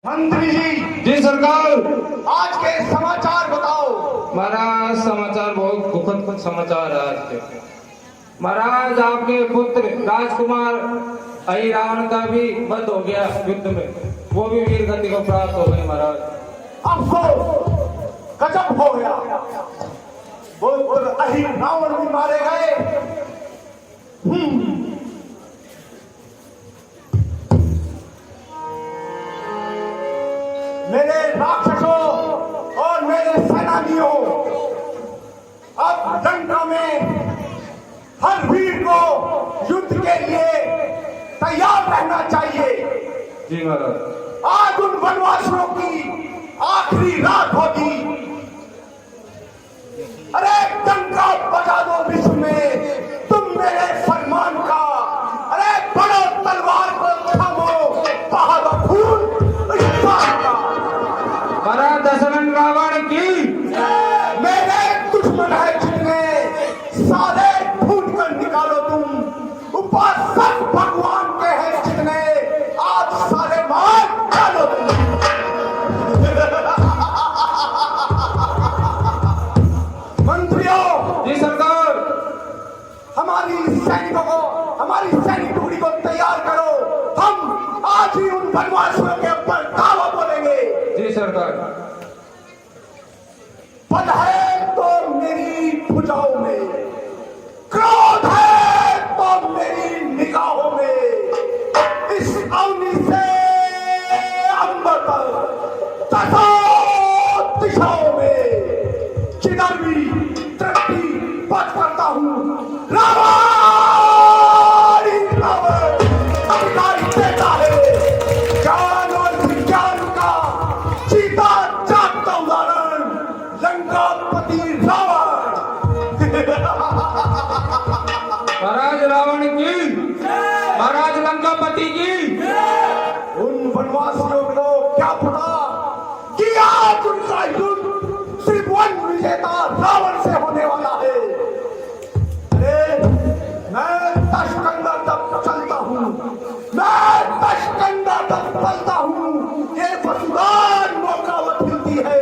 मंत्री जी। जी सरकार। आज के समाचार बताओ। महाराज समाचार बहुत दुखद समाचार है आज के। महाराज आपके पुत्र राजकुमार अहि रावण का भी वध हो गया युद्ध में, वो भी वीर गति को प्राप्त हो गए महाराज। अफसोस, गजब हो गया। वो अहि रावण भी मारे गए। मेरे राक्षसों और मेरे सेनानियों, अब लंका में हर वीर को युद्ध के लिए तैयार रहना चाहिए। जी महाराज। आज उन वनवासियों की आखिरी रात होगी। अरे डंका बजा दो विश्व में तुम मेरे फरमान का। अरे बड़ो तलवार को थामो, बहा दो खून इंसान का। महाराज दशरथ रावण की मेरे दुश्मन है जितने सारे ढूंढ कर निकालो तुम। उपासक भगवान के हैं जितने आज सारे मार डालो तुम। मंत्रियों। जी सरकार। हमारी सैनिक टुकड़ी को तैयार करो। हम आज ही उन वनवासियों के ऊपर दावा बोलेंगे। जी सरकार। बल है तो मेरी भुजाओं में, क्रोध है तो मेरी निगाहों में। इस अवनी से अंबर तक दसों दिशाओं में जिधर भी दृष्टि पथ करता हूँ, रावण अधिकारी देता है। ज्ञान और विज्ञान का जीता जागता उदाहरण लंकापति रावण। महाराज रावण की, महाराज लंकापति की। उन वनवासियों को क्या पता कि आज उनका युद्ध त्रिभुवन विजेता रावण से होने वाला है। अरे मैं तशकंदा तक चलता हूँ, मैं तशकंदा तक चलता हूँ। ये वसुदान मौकावत मिलती है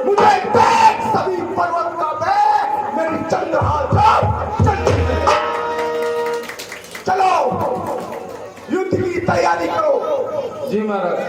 मुझे। देख सभी पर्वत का पे मेरी चंद्रहार चलती है। चलो युद्ध की तैयारी करो। जी महाराज।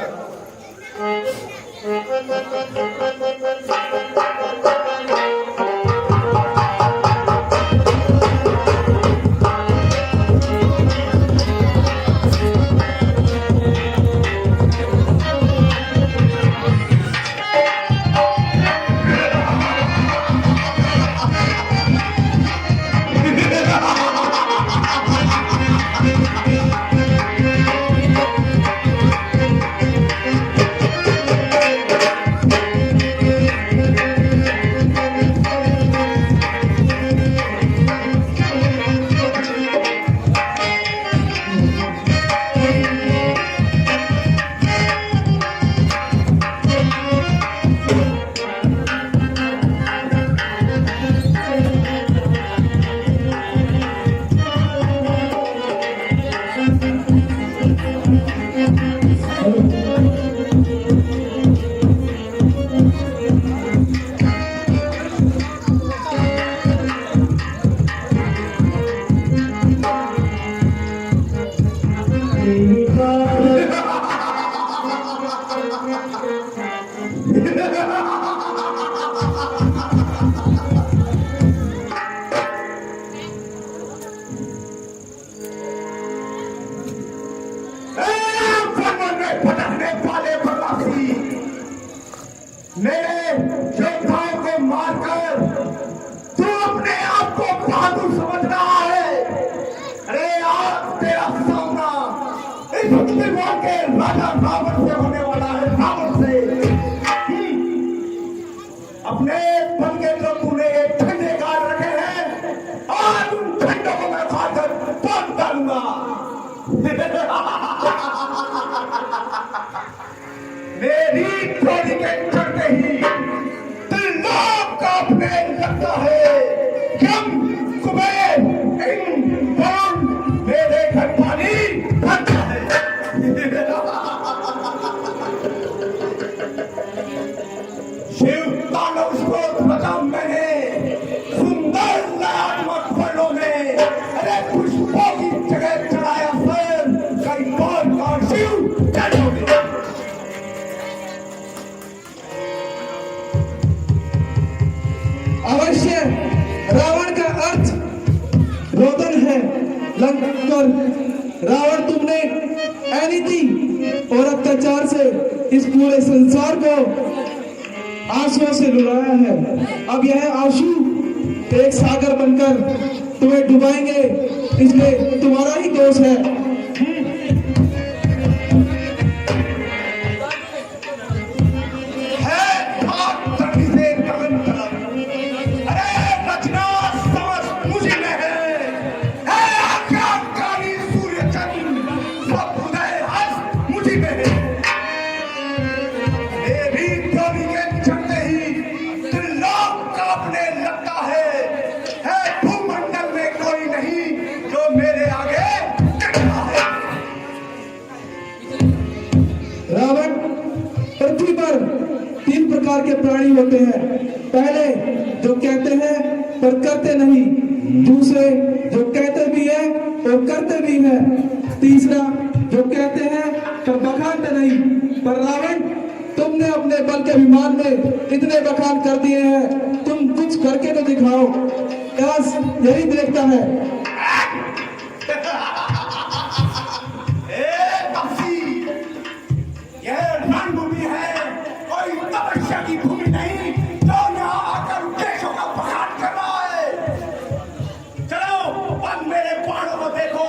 मेरे योद्धाओं को मारकर तू अपने आप को बहादुर समझ रहा है। अरे आज तेरा सामना इस त्रिभुवन के राजा रावण से होने वाला है। रावण से अपने बल के जो तूने एक झंडे गाड़ रखे हैं, आज उन झंडों को मैं खाकर तोड़ डालूंगा। मेरी चोरी के चलते ही त्रिलोक कांपने लगता है। यम कुबेर इन मेरे घर पानी भरता है। रावण, तुमने अनीति और अत्याचार से इस पूरे संसार को आंसुओं से रुलाया है। अब यह आंसू एक सागर बनकर तुम्हें डुबाएंगे, इसलिए तुम्हारा ही दोष है। रावण, पृथ्वी पर 3 प्रकार के प्राणी होते हैं। पहले जो कहते हैं पर करते नहीं, दूसरे जो कहते भी हैं और करते भी हैं, तीसरा जो कहते हैं पर बखानते नहीं। पर रावण, तुमने अपने बल के अभिमान में इतने बखान कर दिए हैं, तुम कुछ करके तो दिखाओ। इतिहास यही देखता है। की भूमि नहीं जो यहाँ आकर देशों का बखान कर रहा है। चलो अब मेरे बाणों को देखो।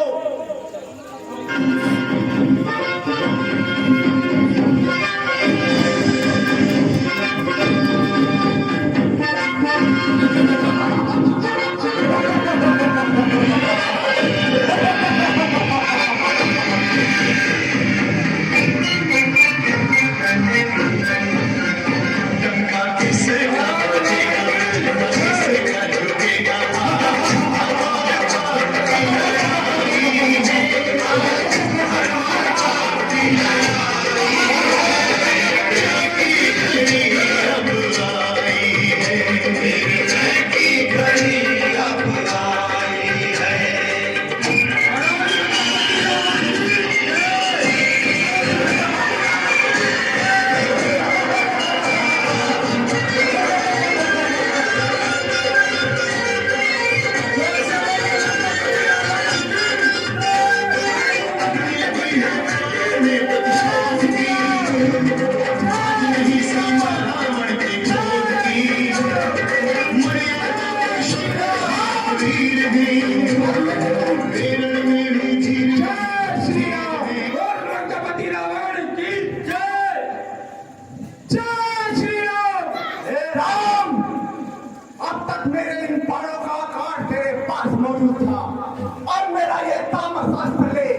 और मेरा ये तामस ले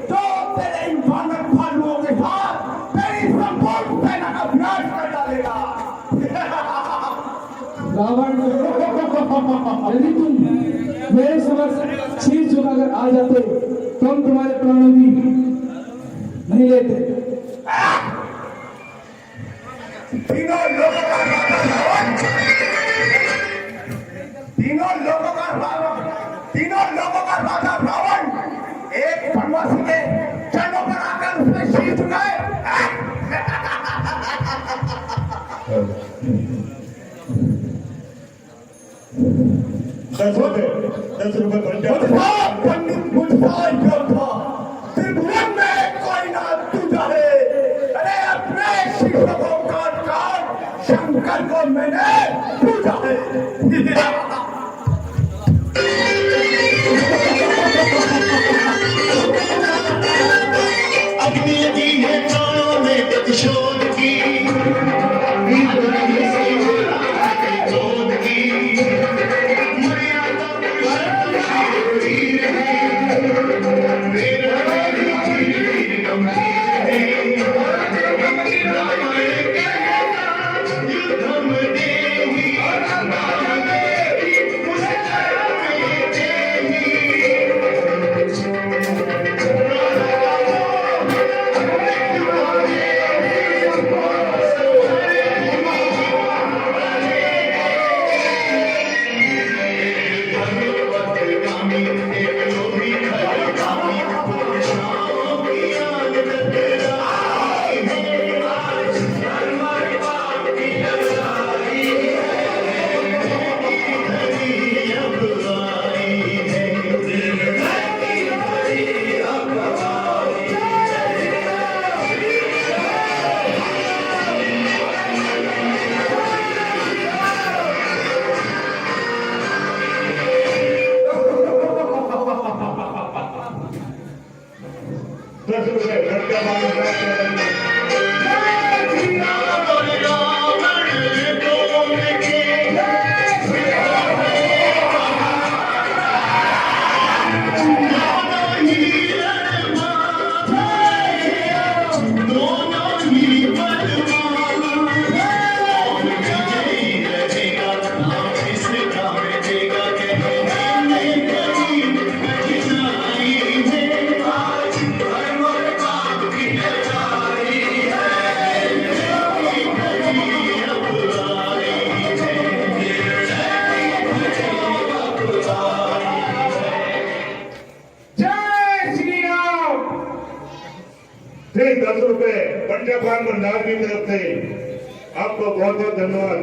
जो तेरे इन भानक भालुओं के साथ तेरी संपूर्ण सेना का विनाश कर डालेगा। रावण, यदि तुम मेरे समक्ष शीश झुकाकर आ जाते तो हम तुम्हारे प्राणों की नहीं लेते। तीनों लोगों का राजा रावण, तीनों लोगों का राजा रावण एक वनवासी के चरणों पर आकर उसने शीश झुकाए। 10 रुपए पंडित मुझसा योद्धा त्रिभुवन में कोई ना टूटा है। अरे अपने शिष्यों को काट शंकर को मैंने पूजा है। अग्नि दी है प्राणों में प्रतिशोध की, क्रोध की मर्यादा है। की तरफ से आपको बहुत बहुत धन्यवाद।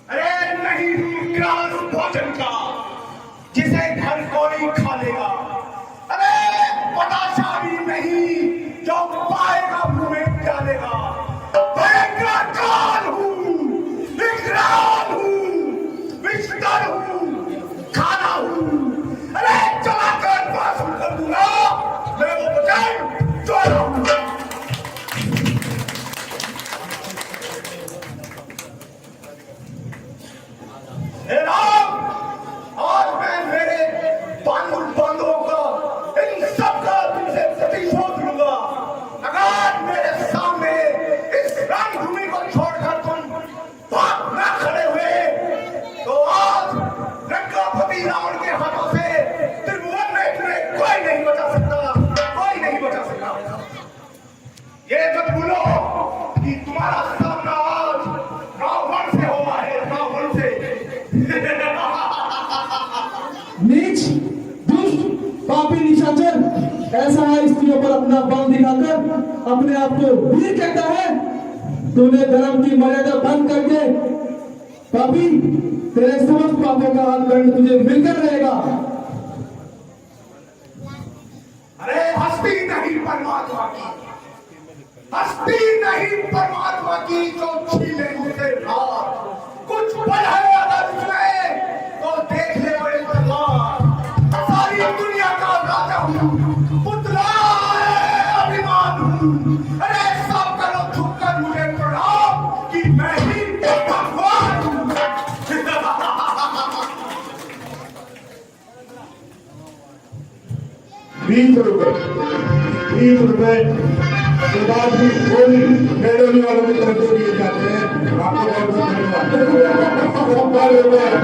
अरे नहीं ग्रास भोजन का जिसे घर कोई खा लेगा। अरे बताशा भी नहीं जो पाएगा मुंह में डालेगा। मैं काल हूँ, विकराल हूँ, विस्तर हूँ, खाना हूँ। अरे चला कर भाषण कर दूंगा मैं वो बचाए चोरा हूँ। आज मैं मेरे बंधुओं का इन सबका तुमसे प्रतिशोध लूंगा। अगर मेरे सामने इस रणभूमि को छोड़कर तुम भाग न खड़े हुए तो आज लंकापति रावण के हाथों से त्रिभुवन में तुम्हें कोई नहीं बचा सकता, कोई नहीं बचा सकता। ये मत भूलो कि तुम्हारा सामना आज रावण से हुआ है, रावण से। नीच, दुष्ट, पापी, निशाचर, ऐसा है स्त्रियों पर अपना बल दिखाकर अपने आप को वीर कहता है। तूने धर्म की मर्यादा भंग करके पापी, तेरे समस्त पापों का दंड तुझे मिलकर रहेगा। अरे हस्ती नहीं परमात्मा की, हस्ती नहीं परमात्मा की जो छीले मुझे रात। कुछ पल है अगर उसमें तो देख ले बड़े तलवार। सारी दुनिया का राजा हूँ, पुतला अभिमान हूँ। अरे सब करो झुक कर मुझे प्रणाम कि मैं ही भगवान हूँ। 20 रुपए, 30 रुपए के बाद भी कोई मेडल वालों की तरफ से दिए जाते हैं। आपको बहुत बहुत धन्यवाद।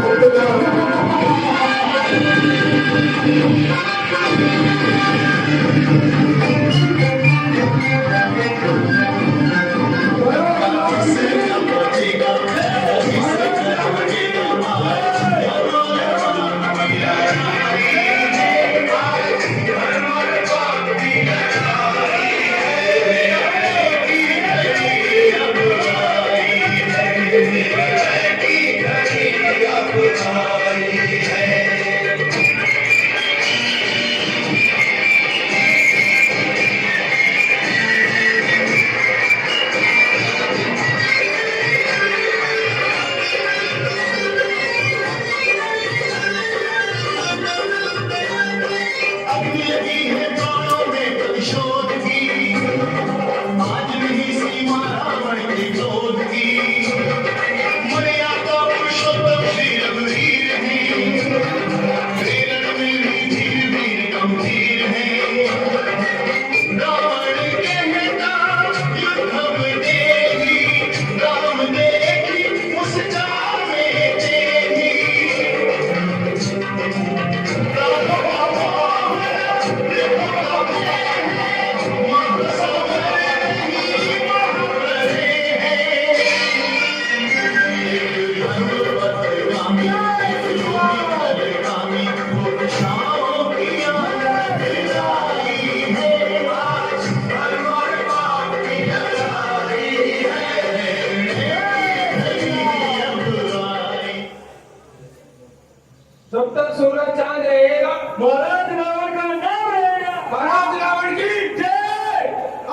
जब तक सूरज चांद रहेगा महाराज रावण का नाम रहेगा। महाराज रावण की जय।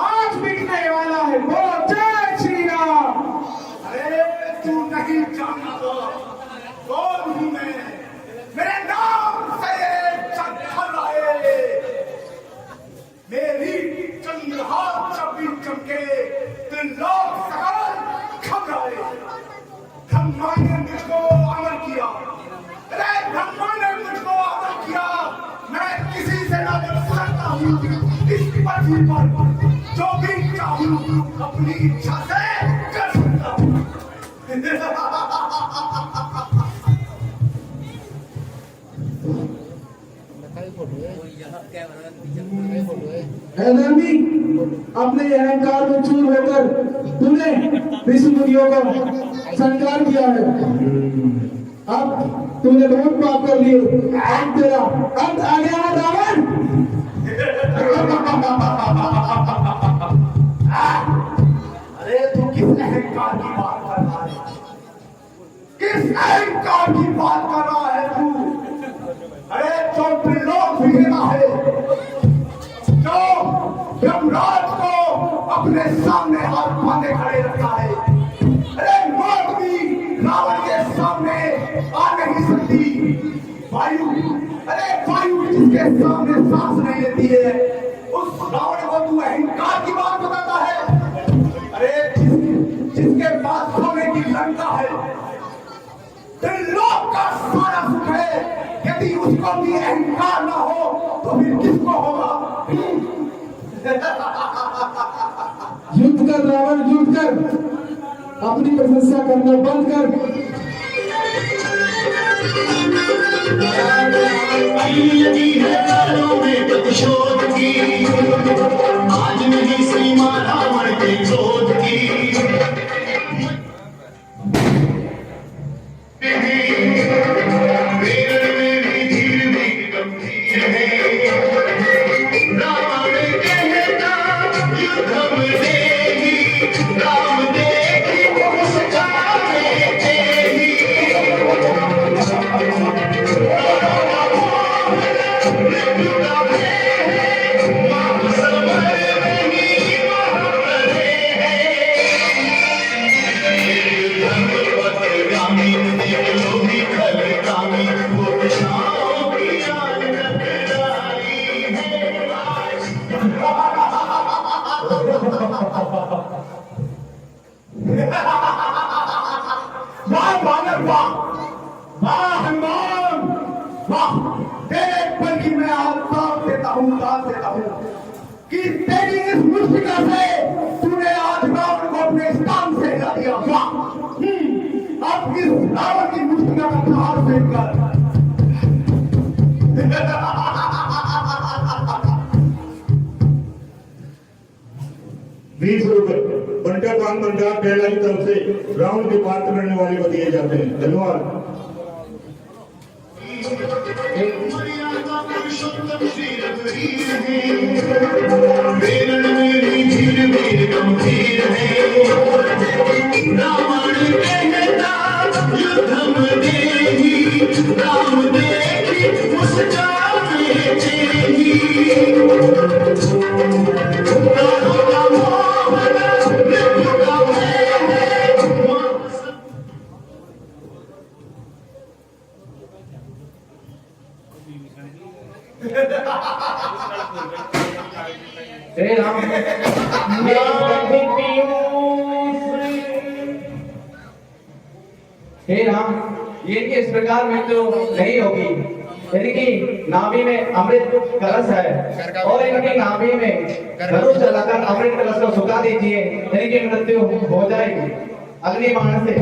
आज बिकने वाला है वो जय श्री राम। अरे तू नहीं जानता कौन हूँ मैं, मेरे नाम से चमकाए। मेरी चंद्रहार जब भी चमके त्रिलोक सकल घबराए। ब्रह्मा ने मुझको अमर किया, अरे ब्रह्मा ने मुझको अमर किया। मैं किसी से ना डर सकता हूँ, इस पृथ्वी पर जो भी चाहूँ अपनी इच्छा से कर सकता हूँ। ऐलानी अपने अहंकार में चूर होकर तूने ऋषि मुनियों का संस्कार किया है। अब तूने बहुत पाप कर लिए, अब तेरा अंत आ गया है रावण। अरे तू किस अहंकार की बात कर रहा है? किस अहंकार की बात कर रहा है तू? अरे जो त्रिलोक विजेता है, जो यमराज को अपने सामने हाथ बांधे खड़े रखता है, अरे मौत भी रावण के सामने आ नहीं सकती। वायु, अरे वायु जिसके सामने सांस नहीं लेती है, उस रावण को तू अहंकार की बात बताता है। अरे जिसके पास सोने की लंका है, त्रिलोक का सारा सुख है, यदि उसको भी अहंकार ना हो तो फिर किसको होगा? युद्ध कर रावण, युद्ध कर, अपनी प्रशंसा करना बंद कर। लगी है कालों में प्रतिशोध की, आज नहीं सीमा रावण के क्रोध की। वेरण में भी धीर भी गंभीर है, रावण कहता युद्ध में ही, राम देखी उसका वाह बालक वाह, वाह हनुमान वाह। तेरे पर की मैं आज दाद देता हूँ कि तेरी इस मुस्तिका से तूने आज रावण को अपने स्थान से हिला दिया। वाह, अब इस रावण की मुस्तिका का प्रहार फेंक कर ₹20 बंटा पान बंटा पहला की तरफ से रावण के पार करने वाले बतिए जाते हैं। धन्यवाद। मर्यादा पुरुषोत्तम श्री रघुवीर है, वेरण में भी धीर वीर गंभीर है, रावण कहता युद्ध में ही, राम देखी मुस्कान चेही। हे राम, हे राम, ये इस प्रकार मृत्यु नहीं होगी। इनकी नाभि में अमृत कलश है और इनकी नाभि में धनुष लगाकर अमृत कलश को सुखा दीजिए, इनकी मृत्यु हो जाएगी अग्नि बाण से।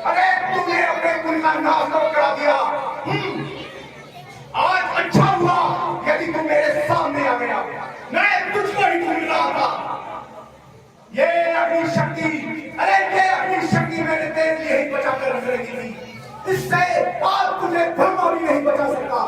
अरे तूने अपने कुल का नाश करा दिया। आज अच्छा हुआ यदि तू मेरे सामने आ गया, मैं तुझको ही ढूंढ रहा था। ये अपनी शक्ति, अरे ये अपनी शक्ति मैंने तेरे लिए ही बचा कर रख रखी थी। इससे आज तुझे ब्रह्मा भी नहीं बचा सकता।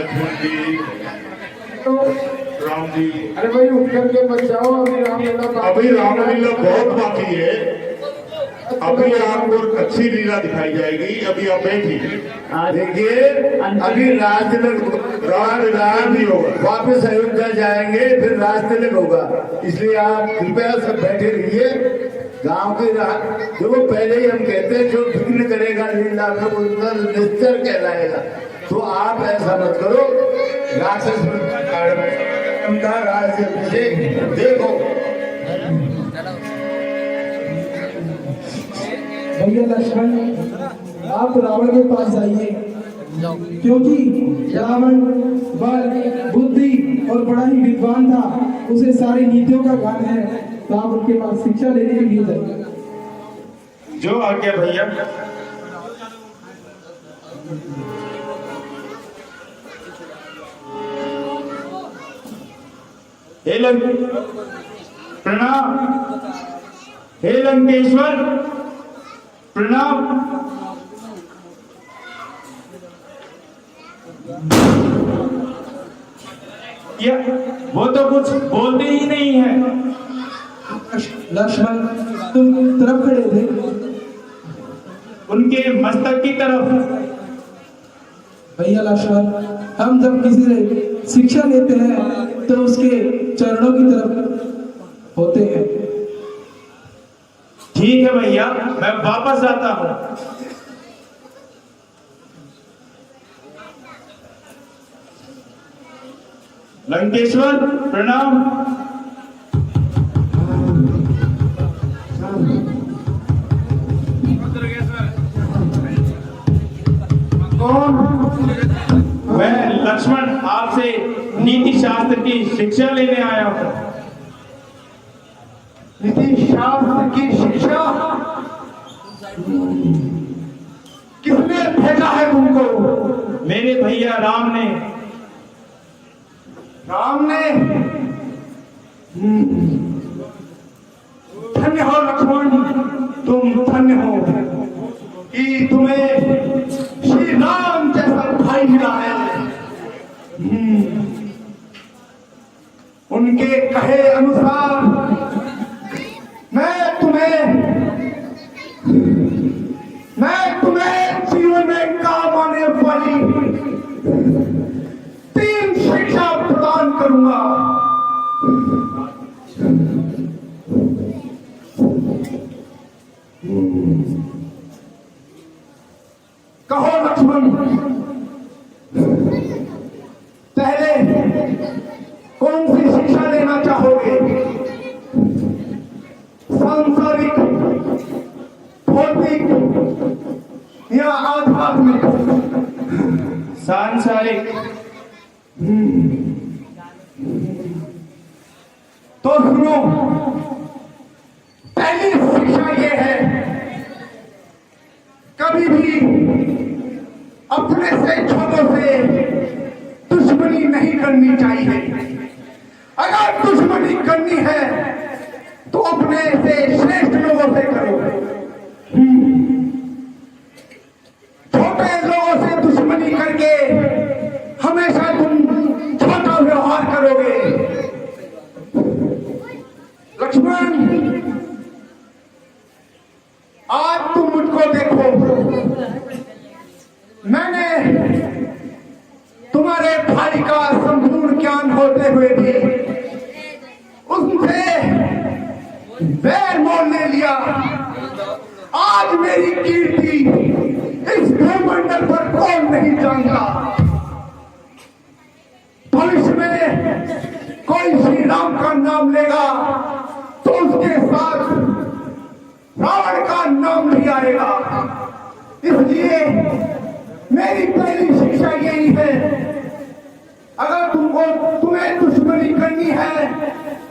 लक्ष्मण जी, राम जी। अरे भाई उठ करके बचाओ, अभी रामलीला अभी रामलीला बहुत बाकी है। अभी आपको अच्छी लीला दिखाई जाएगी। अभी आप बैठिए। देखिए अभी राज नहीं होगा। वापस अयोध्या जाएंगे, फिर राज तिलक होगा। इसलिए आप कृपया सब बैठे रहिए। गांव की जो पहले ही हम कहते हैं, जो विघ्न करेगा लीला में वो निश्चर कहलाएगा। तो आप ऐसा मत करो। राक्षस का राज्य देखो। भैया लक्ष्मण, आप रावण के पास जाइए, क्योंकि रावण बल, बुद्धि और बड़ा ही विद्वान था। उसे सारी नीतियों का ज्ञान है, तो आप उनके पास शिक्षा लेने के लिए जाइए। जो आज्ञा भैया। प्रणाम। हे लंकेश्वर प्रणाम। वो तो कुछ बोलते ही नहीं है। लक्ष्मण, तुम तरफ खड़े थे। उनके मस्तक की तरफ। भैया लक्ष्मण, हम जब किसी से शिक्षा लेते हैं तो उसके चरणों की तरफ होते हैं। ठीक है भैया, मैं वापस जाता हूँ। लंकेश्वर प्रणाम। कौन? मैं लक्ष्मण आपसे नीति शास्त्र की शिक्षा लेने आया हूँ। नीति शास्त्र की शिक्षा? किसने भेजा है तुमको? मेरे भैया राम ने। राम ने? धन्य हो लक्ष्मण, तुम धन्य हो कि तुम्हें श्री राम जैसा भाई मिला है। उनके कहे अनुसार मैं तुम्हें जीवन में काम आने वाली 3 शिक्षा प्रदान करूंगा। कहो लक्ष्मण, पहले कौन सी शिक्षा लेना चाहोगे? सांसारिक, भौतिक या आध्यात्मिक? सांसारिक। तो सुनो, पहली शिक्षा यह है, कभी भी अपने से छोटों से दुश्मनी नहीं करनी चाहिए। अगर दुश्मनी करनी है तो अपने से श्रेष्ठ लोगों से करो। छोटे लोगों से दुश्मनी करके हमेशा तुम छोटा व्यवहार करोगे। लक्ष्मण, आज तुम मुझको देखो। मैंने तुम्हारे भाई का संपूर्ण ज्ञान होते हुए भी उनसे बैर मोल लिया। आज मेरी कीर्ति इस भूमंडल पर कौन नहीं जानता। भविष्य में कोई श्री राम का नाम लेगा तो उसके साथ रावण का नाम नहीं आएगा। इसलिए मेरी पहली शिक्षा यही है, अगर तुम्हें दुश्मनी करनी है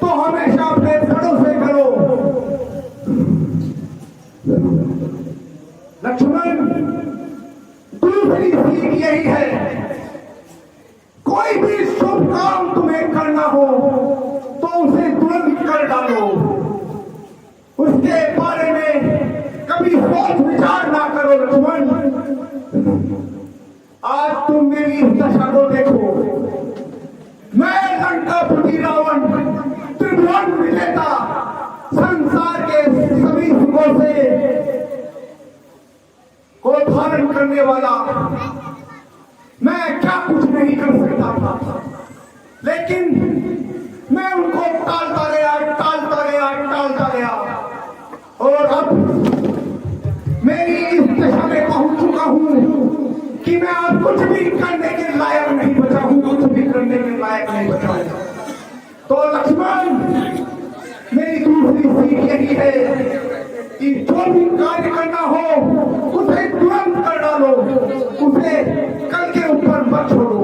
तो हमेशा अपने बड़ों से करो। लक्ष्मण, दूसरी सीख यही है, कोई भी शुभ काम तुम्हें करना हो तो उसे तुरंत कर डालो। उसके बारे में कभी सोच विचार ना करो। लक्ष्मण, आज तुम मेरी इस दशा को देखो। मार्गों से को धारण करने वाला मैं क्या कुछ नहीं कर सकता था, लेकिन मैं उनको टालता गया, और अब मेरी इस दशा में पहुंच चुका हूं कि मैं अब कुछ भी करने के लायक नहीं बचा हूं, कुछ भी करने के लायक नहीं बचा हूं। तो लक्ष्मण, मेरी दूसरी सीख यही है कि जो भी कार्य करना हो उसे तुरंत कर डालो, उसे कल के ऊपर मत छोड़ो।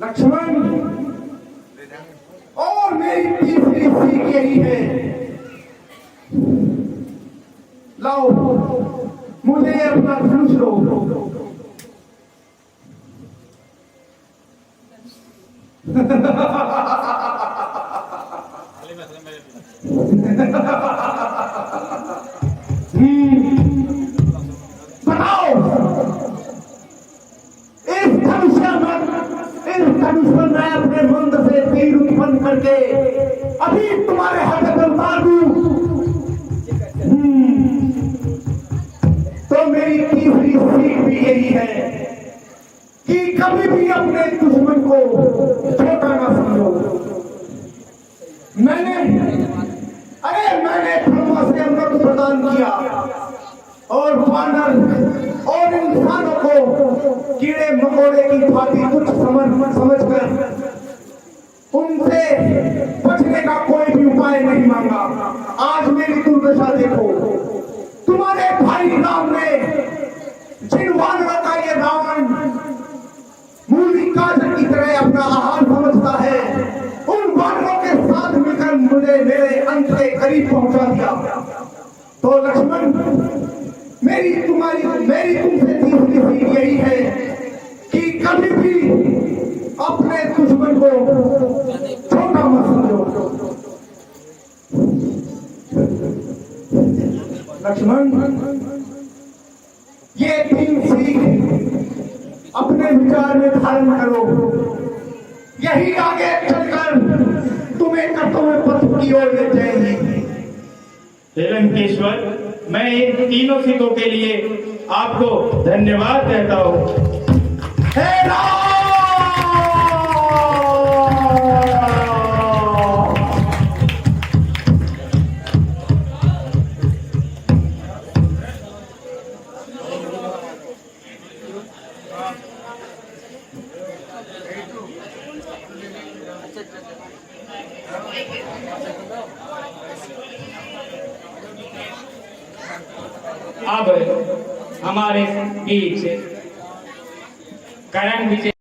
लक्ष्मण, और मेरी तीसरी सीख यही है, लाओ मुझे अपना धनुष लो। बताओ, इस धनुष पर मैं अपने मंत्र से तीर उत्पन्न करके अभी तुम्हारे हाथ में उतार दूं। तो मेरी तीसरी सीख भी यही है कि कभी भी अपने दुश्मन को छोटा ना समझो। मैंने ब्रह्मा से अमृत प्रदान किया और वानर और इंसानों को कीड़े मकोड़े की भांति कुछ समझकर उनसे बचने का कोई भी उपाय नहीं मांगा। आज मेरी दुर्दशा देखो, तुम्हारे भाई राम ने जिन वानरों का ये रावण मूली गाजर की तरह अपना आहार समझता है, उन वानरों के साथ मिलकर मुझे मेरे अंत के करीब पहुंचा दिया। तो लक्ष्मण, मेरी तुमसे तीसरी सीख यही है कि कभी भी अपने दुश्मन को छोटा मत समझो। लक्ष्मण, ये 3 सीख अपने विचार में धारण करो, यही आगे चलकर तुम्हें कर्तव्य पथ की ओर ले जाएंगी। लंकेश्वर, मैं इन तीनों सीखों के लिए आपको धन्यवाद देता हूँ। हे राम! अब हमारे बीच करण विजय